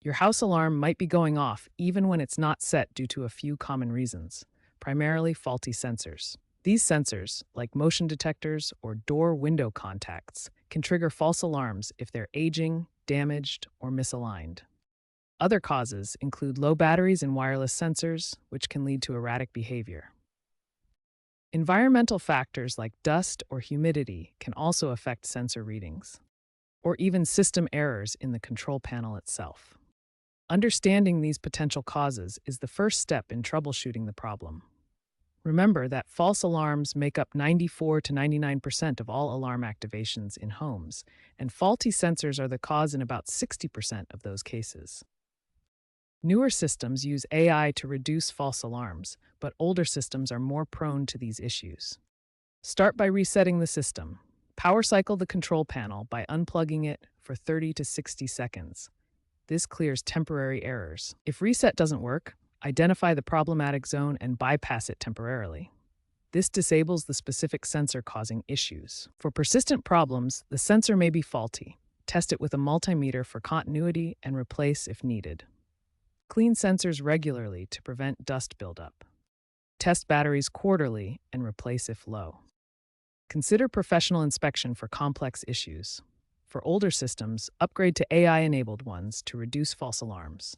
Your house alarm might be going off even when it's not set due to a few common reasons, primarily faulty sensors. These sensors, like motion detectors or door-window contacts, can trigger false alarms if they're aging, damaged, or misaligned. Other causes include low batteries in wireless sensors, which can lead to erratic behavior. Environmental factors like dust or humidity can also affect sensor readings, or even system errors in the control panel itself. Understanding these potential causes is the first step in troubleshooting the problem. Remember that false alarms make up 94 to 99% of all alarm activations in homes, and faulty sensors are the cause in about 60% of those cases. Newer systems use AI to reduce false alarms, but older systems are more prone to these issues. Start by resetting the system. Power cycle the control panel by unplugging it for 30 to 60 seconds. This clears temporary errors. If reset doesn't work, identify the problematic zone and bypass it temporarily. This disables the specific sensor causing issues. For persistent problems, the sensor may be faulty. Test it with a multimeter for continuity and replace if needed. Clean sensors regularly to prevent dust buildup. Test batteries quarterly and replace if low. Consider professional inspection for complex issues. For older systems, upgrade to AI-enabled ones to reduce false alarms.